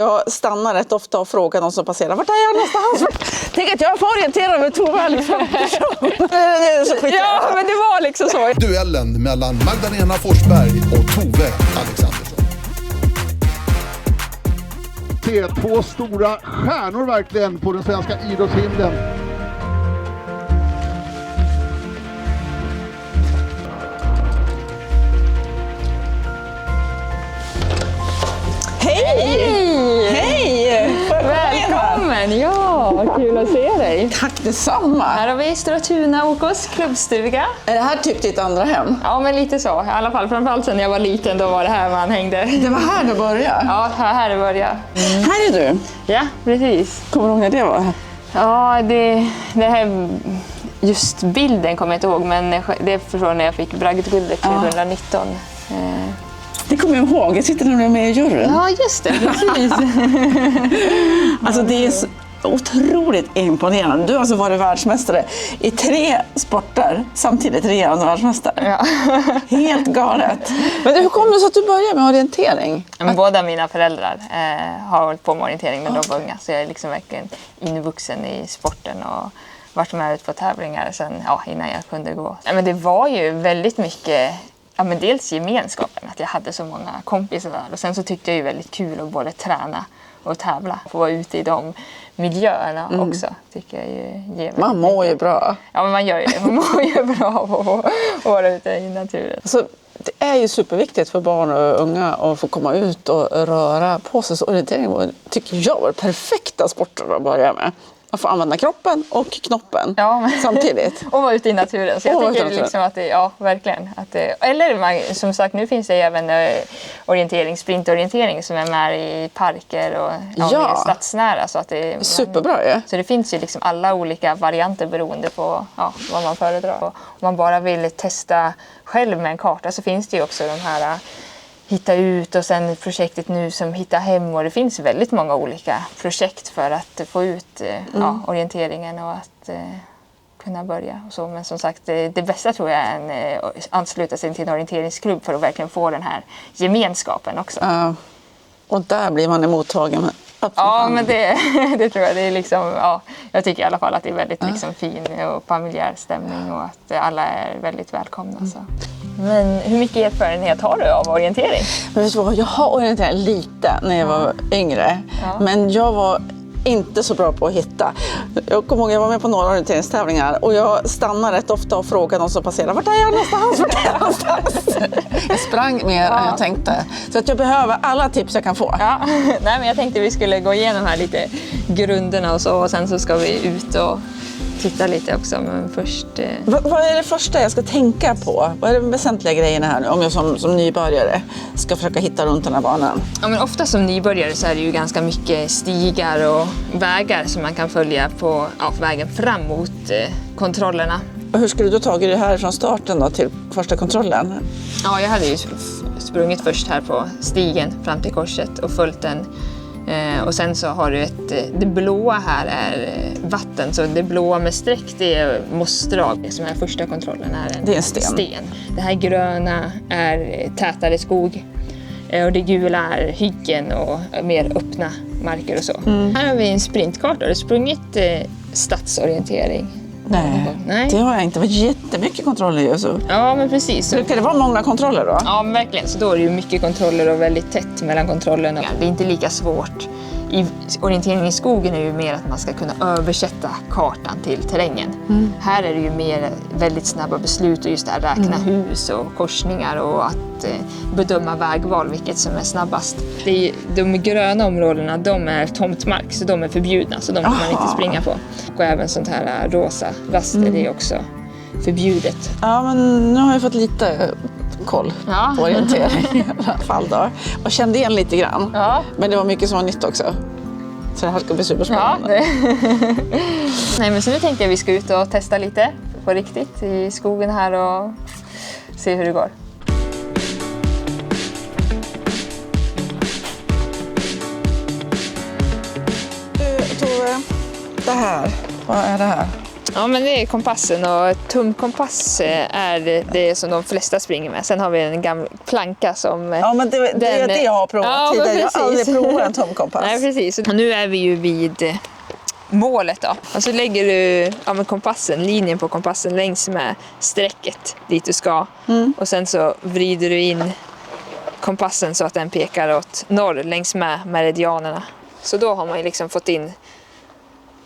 Jag stannar rätt ofta och frågar någon som passerar. Vart är jag någonstans? Tänk att jag får orientera mig Tove Alexandersson. Ja, men det var liksom så. Duellen mellan Magdalena Forsberg och Tove Alexandersson. Två stora stjärnor verkligen på den svenska idrottshimlen. Hej! Hej! Välkommen! Ja, vad kul att se dig. Tack detsamma. Här har vi Stora Tuna OKs klubbstuga. Är det här typ ditt andra hem? Ja, men lite så. I alla fall framförallt sen jag var liten, då var det här man hängde. Det var här du började? Ja, här det började. Här är du? Ja, precis. Kommer du ihåg när det var? Ja, det här... Just bilden kommer jag inte ihåg, men det är från när jag fick bragdguldet 2019. Det kommer jag ihåg, jag sitter nämligen med i juryn. Ja, just det, precis. Alltså det är så otroligt imponerande. Du har alltså varit världsmästare i 3 sporter, samtidigt regerande världsmästare. Ja. Helt galet. Men hur kom det så att du började med orientering? Men båda mina föräldrar har hållit på med orientering när de var unga, så jag är liksom verkligen invuxen i sporten och varit med ut på tävlingar sen, innan jag kunde gå. Men det var ju väldigt mycket, men dels gemenskapen, att jag hade så många kompisar där, och sen så tyckte jag ju väldigt kul att både träna och tävla. Få vara ute i de miljöerna också, tycker jag ju ger. Man mår ju bra. Ja, men man gör ju det. Man mår ju bra av att vara ute i naturen. Alltså, det är ju superviktigt för barn och unga att få komma ut och röra på sig. Så orientering tycker jag var perfekta sporter att börja med. Man får använda kroppen och knoppen samtidigt. Och vara ute i naturen. Så jag tycker liksom att det, verkligen. Att det, eller som sagt, nu finns det även orientering, sprintorientering som är med i parker och mer stadsnära. Så att det, superbra ju. Så det finns ju liksom alla olika varianter beroende på vad man föredrar. Och om man bara vill testa själv med en karta så finns det ju också de här Hitta ut och sen projektet nu som Hitta hem, och det finns väldigt många olika projekt för att få ut orienteringen och att kunna börja. Och så. Men som sagt, det bästa tror jag är att ansluta sig till en orienteringsklubb för att verkligen få den här gemenskapen också. Och där blir man emottagen. Ja, men det tror jag. Det är liksom, jag tycker i alla fall att det är väldigt liksom fin och familjär stämning och att alla är väldigt välkomna. Så. Men hur mycket erfarenhet har du av orientering? Men vet du vad, jag har orienterat lite när jag var yngre. Men jag var inte så bra på att hitta. Jag kommer ihåg, jag var med på några orienteringstävlingar och jag stannade rätt ofta och frågade någon som passerar. Vart är jag någonstans? Vart är jag någonstans? Jag sprang mer än jag tänkte. Så att jag behöver alla tips jag kan få. Ja. Nej, men jag tänkte vi skulle gå igenom här lite grunderna och så. Och sen så ska vi ut och titta lite också, men först... Vad är det första jag ska tänka på? Vad är de väsentliga grejerna här nu om jag som nybörjare ska försöka hitta runt den här banan? Ja, men ofta som nybörjare så är det ju ganska mycket stigar och vägar som man kan följa på vägen fram mot kontrollerna. Och hur skulle du tagit det här från starten då till första kontrollen? Ja, jag hade ju sprungit först här på stigen fram till korset och följt den. Och sen så har du det blåa här är vatten, så det blåa med streck det är mossdrag. Det som är första kontrollen är en sten. Det här gröna är tätare skog och det gula är hyggen och mer öppna marker och så. Här har vi en sprintkarta. Har du sprungit stadsorientering? Nej, det har jag inte. Det var jättemycket kontroller ju. Så. Ja, men precis. Brukar det vara många kontroller då? Ja, men verkligen. Så då är det ju mycket kontroller och väldigt tätt mellan kontrollerna. Det är inte lika svårt. I orientering i skogen är ju mer att man ska kunna översätta kartan till terrängen. Här är det ju mer väldigt snabba beslut och just det här räkna hus och korsningar och att bedöma vägval, vilket som är snabbast. De gröna områdena, de är tomtmark, så de är förbjudna, så de kan man inte springa på. Och även sånt här rosa raster, det är också förbjudet. Ja, men nu har jag fått lite koll på orientering i alla fall då. Och kände igen lite grann. Ja. Men det var mycket som var nytt också. Så det här ska bli superspännande. Nej, men så nu tänkte jag att vi ska ut och testa lite på riktigt i skogen här och se hur det går. Tove, det här, vad är det här? Ja, men det är kompassen och tumkompass är det som de flesta springer med. Sen har vi en gammal planka som... Ja, men det är det jag har provat tidigare. Jag har aldrig provat en tumkompass. Nej, precis. Och nu är vi ju vid målet då. Och så lägger du med kompassen, linjen på kompassen längs med strecket dit du ska. Och sen så vrider du in kompassen så att den pekar åt norr längs med meridianerna. Så då har man ju liksom fått in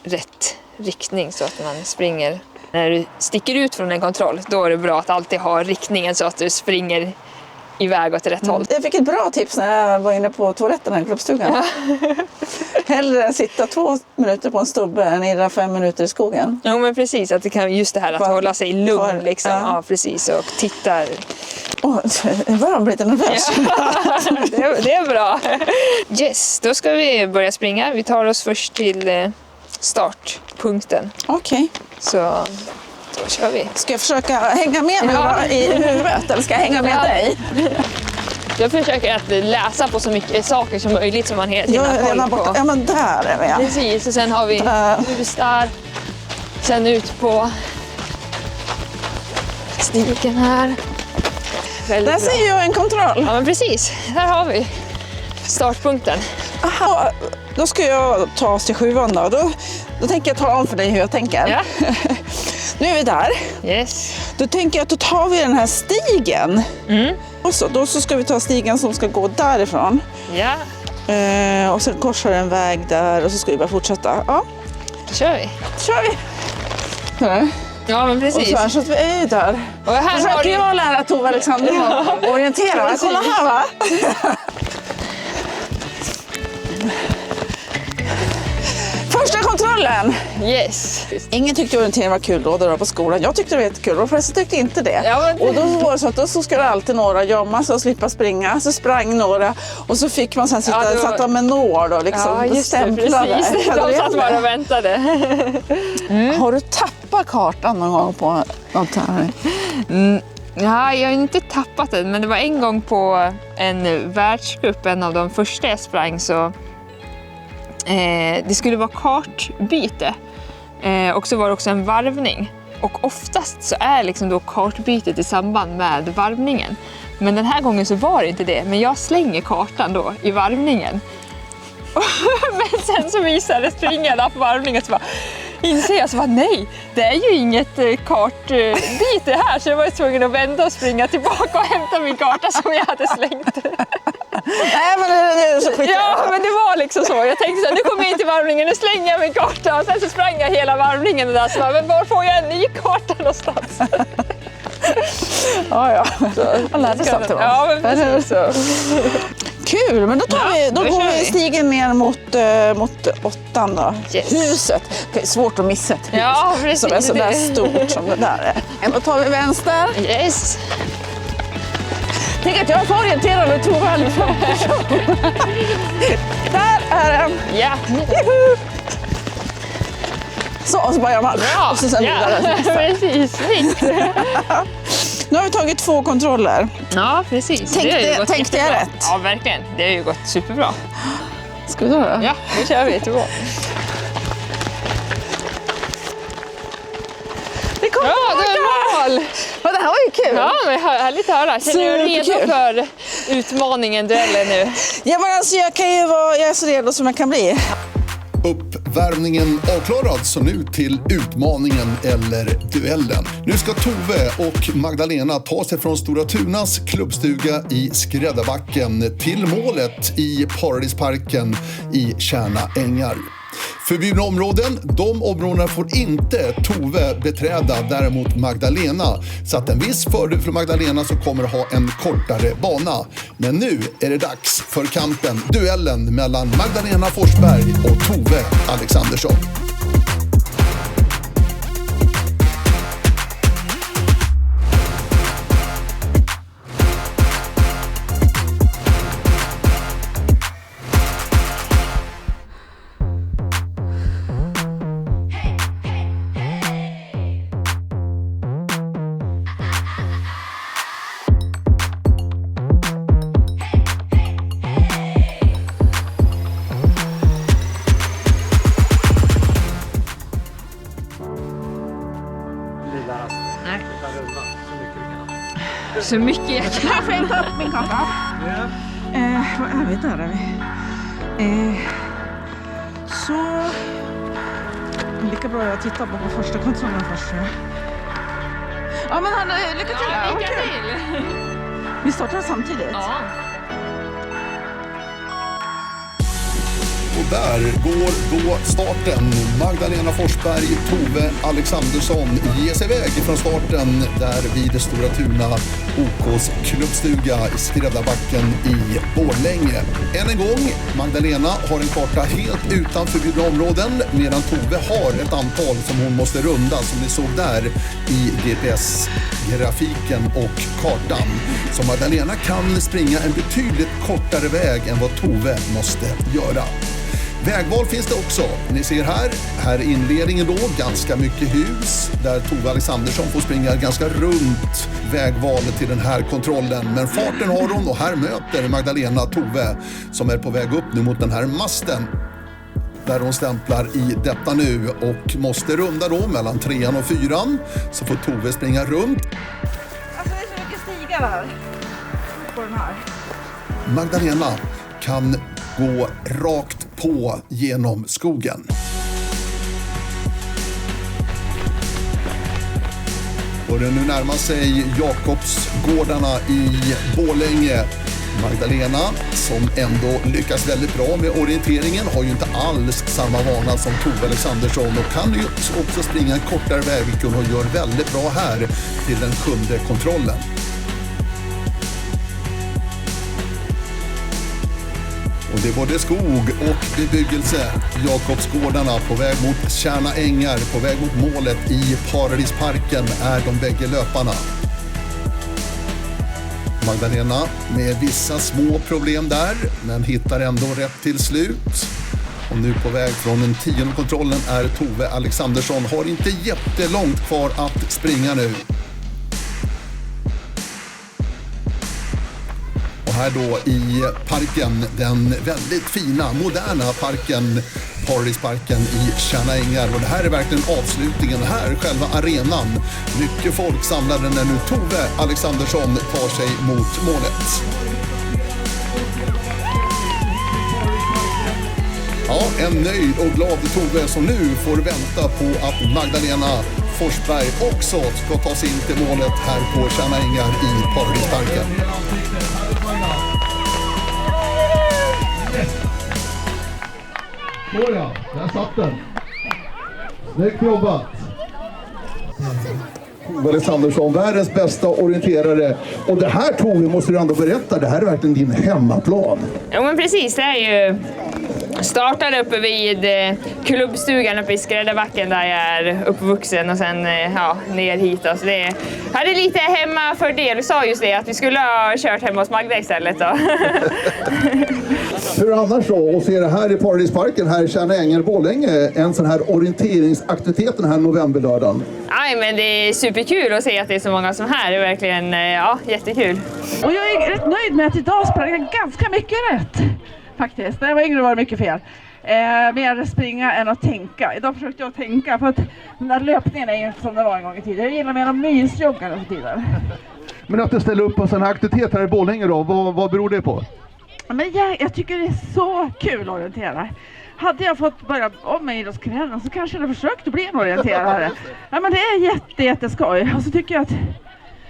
rätt riktning så att man springer. När du sticker ut från en kontroll, då är det bra att alltid ha riktningen så att du springer iväg åt rätt håll. Jag fick ett bra tips när jag var inne på toaletten i klubbstugan. Hellre sitta 2 minuter på en stubbe än irra 5 minuter i skogen. Ja, men precis, att det kan just det här att hålla sig lugn liksom. Ja, precis, och tittar. Jag börjar bli lite nervös. Det är bra. Yes, då ska vi börja springa. Vi tar oss först till startpunkten. Okej. Så då kör vi. Ska jag försöka hänga med mig i huvudet eller ska jag hänga med dig? Jag försöker att läsa på så mycket saker som möjligt som man hela tiden har koll på. Ja, men där är vi. Precis, och sen har vi husar. Sen ut på stigen här. Väldigt där bra. ser jag en kontroll. Ja, men precis. Där har vi startpunkten. Aha, då ska jag ta oss till 7:an då. Då tänker jag tala om för dig hur jag tänker. Ja. Nu är vi där. Yes. Då tänker jag att då tar vi den här stigen. Och då så ska vi ta stigen som ska gå därifrån. Ja. Och sen korsar en väg där och så ska vi bara fortsätta. Ja, Då kör vi. kör vi. Ja, men Och precis. så att vi är där. Och här Försöker har du... jag lära Tove Alexander att orientera. Precis. Kolla här va. Första kontrollen. Yes. Ingen tyckte orientering var kul då på skolan. Jag tyckte det var jättekul och förresten tyckte inte det. Ja, men... Och då var det så att då skulle alltid några gömma sig och slippa springa. Så sprang några och så fick man sen satt de med når då liksom. Ja, just det, precis. De satt bara och väntade. Har du tappat kartan någon gång på något här? Ja, jag har inte tappat den, men det var en gång på en världscup, en av de första jag sprang, så det skulle vara kartbyte och så var det också en varvning. Och oftast så är liksom då kartbytet i samband med varvningen. Men den här gången så var det inte det, men jag slänger kartan då i varvningen. Men sen så visade springarna på varvningen så bara inser jag så bara nej, det är ju inget kartbyte här, så jag var tvungen att vända och springa tillbaka och hämta min karta som jag hade slängt. Nej, men det är så skit. Ja, men det var liksom så. Jag tänkte så här, nu kommer jag in till varvningen, nu slänger jag min karta, och sen så sprang jag hela varvningen och där så bara, men var får jag en ny karta någonstans? Ja. Jag lärde sig alltid. Ja, men precis så. Kul, men då går vi vi. stigen ner mot 8:an då. Yes. Huset. Okay, svårt att missa ett hus Ja, precis. som är så där stort som det där är. Då tar vi vänster. Yes. Tänk att jag får orientera med Tove Alexander. Där är den. Ja. Juhu. Så, och så bara gör man. Ja. Och så sen vidare. Precis. Nu har vi tagit 2 kontroller. Ja, precis. Tänkte jag rätt? Ja, verkligen. Det har ju gått superbra. Ska vi ta det? Ja, nu kör vi. Bra. Det kom Ja, det var mål! Men det här var ju kul. Ja, men härligt att höra. Känner du redo Superkul. för utmaningen, duellen nu? Ja, men alltså, jag är så redo som jag kan bli. Uppvärmningen avklarad, så nu till utmaningen eller duellen. Nu ska Tove och Magdalena ta sig från Stora Tunas klubbstuga i Skräddarbacken till målet i Paradisparken i Kärna Ängar. Förbjudna områden, de områdena får inte Tove beträda, däremot Magdalena. Så att en viss fördel för Magdalena som kommer ha en kortare bana. Men nu är det dags för kampen, duellen mellan Magdalena Forsberg och Tove Alexandersson. Så mycket jag kan. Jag får inte upp min karta. Vad är vi? Där är vi. Så... Lika bra jag tittar på första kontrollen först. Ja, men lycka till. Ja, lycka till. Vi startar samtidigt. Ja. Och där går då starten. Magdalena Forsberg, Tove Alexandersson ger sig iväg från starten där vid Stora Tuna, OKs klubbstuga i Skräddarbacken i Borlänge. Än en gång, Magdalena har en karta helt utan förbjudna områden medan Tove har ett antal som hon måste runda som ni såg där i GPS-grafiken och kartan. Så Magdalena kan springa en betydligt kortare väg än vad Tove måste göra. Vägval finns det också. Ni ser här är inledningen då, ganska mycket hus där Tove Alexandersson får springa ganska runt vägvalet till den här kontrollen. Men farten har hon och här möter Magdalena Tove som är på väg upp nu mot den här masten där hon stämplar i detta nu och måste runda då mellan 3:an och 4:an så får Tove springa runt. Alltså det är så mycket stigar här på den här. Magdalena kan gå rakt på genom skogen. Och det nu närmar sig Jakobsgårdarna i Borlänge. Magdalena, som ändå lyckas väldigt bra med orienteringen, har ju inte alls samma vana som Tove Alexandersson och kan ju också springa en kortare väg, vilket hon gör väldigt bra här till den 7:e kontrollen. Och det är både skog och bebyggelse. Jakobsgårdarna på väg mot Tjärna ängar, på väg mot målet i Paradisparken är de bägge löparna. Magdalena med vissa små problem där, men hittar ändå rätt till slut. Och nu på väg från den 10:e kontrollen är Tove Alexandersson. Har inte jättelångt kvar att springa nu. Och här då i parken, den väldigt fina, moderna parken, Paradisparken i Tjärna ängar. Och det här är verkligen avslutningen. Här är själva arenan. Mycket folk samlade när nu Tove Alexandersson tar sig mot målet. Ja, en nöjd och glad Tove som nu får vänta på att Magdalena Forsberg också ska ta sig in till målet här på Tjärna ängar i Paradisparken. Nåja, där satt den. Snyggt jobbat. Tove Alexandersson, världens bästa orienterare. Och det här, Tove, måste du ändå berätta, det här är verkligen din hemmaplan. Ja men precis, det är ju startade uppe vid klubbstugan uppe i Skräddarbacken där jag är uppvuxen och sen ner hit. Så det hade lite hemma för det. Du sa just det att vi skulle ha kört hemma hos Magda istället då. Hur annars då? Och se det här i Paradisparken här i Tjärna ängar Borlänge, en sån här orienteringsaktivitet den här novemberlördagen. Nej men det är superkul att se att det är så många som här. Det är verkligen jättekul. Och jag är rätt nöjd med att idag sprang jag ganska mycket rätt. Faktiskt. När jag var yngre var det mycket fel. Mer springa än att tänka. Idag försökte jag tänka för att den där löpningen är inte som det var en gång i tiden. Jag gillar mer de mysjoggarna för tiden. Men att du ställer upp på en sån här aktivitet här i Borlänge då, vad beror det på? Men jag tycker det är så kul att orientera. Hade jag fått börja om med idrottskarriären så kanske jag försökt bli en orienterare. Ja, men det är jätteskoj. Och så tycker jag att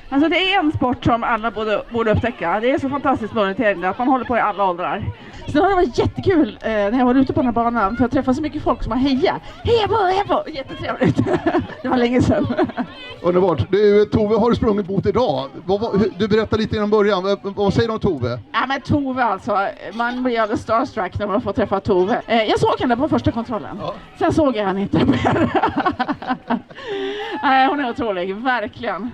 alltså det är en sport som alla borde upptäcka. Det är så fantastiskt med orientering att man håller på i alla åldrar. Så det var jättekul när jag var ute på den här banan för jag träffade så mycket folk som har heja. Heja på! Jättetrevligt. Det var länge sedan. Underbart. Du, Tove har du sprungit mot idag. Du berättade lite innan början. Vad säger du om Tove? Ja men Tove alltså, man blir alldeles starstruck när man får träffa Tove. Jag såg henne på första kontrollen. Ja. Sen såg jag henne inte mer. Nej, hon är otrolig, verkligen.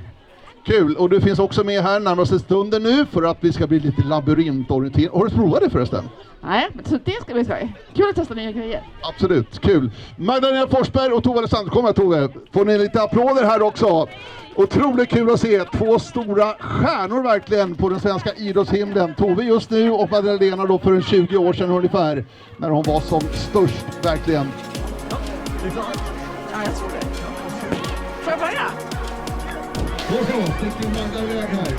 Kul, och du finns också med här närmaste stunden nu för att vi ska bli lite labyrintorienterade. Har du provat det förresten? Nej, så det ska vi säga. Kul att testa nya grejer. Absolut, kul. Magdalena Forsberg och Tove Alexandersson, kom här Tove. Får ni lite applåder här också. Otroligt kul att se två stora stjärnor verkligen på den svenska idrottshimlen. Tove just nu och Magdalena då för en 20 år sedan ungefär. När hon var som störst verkligen. Ja, jag tror det. Får jag börja? Och så sticker Magda iväg här.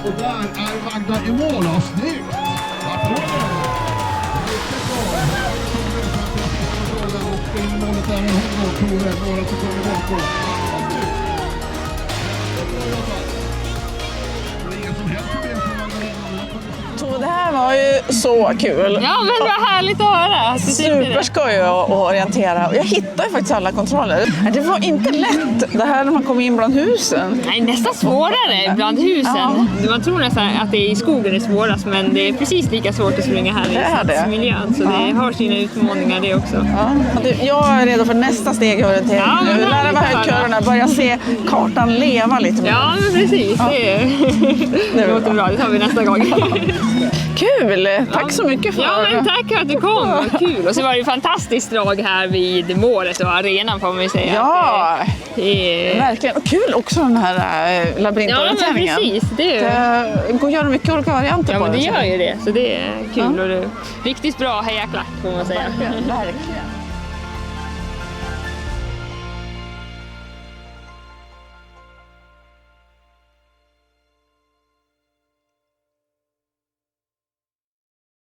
Och där är Magda i mål. Snyggt! Applåder! Och in målet där med hon och Tove. Några sekunder bakom. Det är inga som helst problem för Magdalena. Tove, det här var ju så kul. Ja, men vad härligt att höra. Superskoj att orientera. Och jag hittade ju faktiskt alla kontroller. Det var inte lätt det här när man kom in bland husen. Nej, nästan svårare bland husen. Ja. Man tror nästan att det är i skogen är svårast, men det är precis lika svårt att springa här i stadsmiljön. Så det har sina utmaningar det också. Ja. Jag är redo för nästa steg i orientering. Ja, men nu lära mig höjdkurvorna, börja se kartan leva lite mer. Ja, men precis. Ja. Det låter bra. Det tar vi nästa gång. Kul! Tack så mycket för... Ja, men tack för att du kom. Vad kul. Och så var det ju fantastiskt drag här vid målet och arenan får man ju säga. Ja, det... verkligen. Och kul också den här labyrintorienteringen. Ja, men precis. Det går att göra mycket olika varianter Ja, på men det gör ju det. Så det är kul Ja. och det är riktigt bra hejaklack får man säga. Verkligen.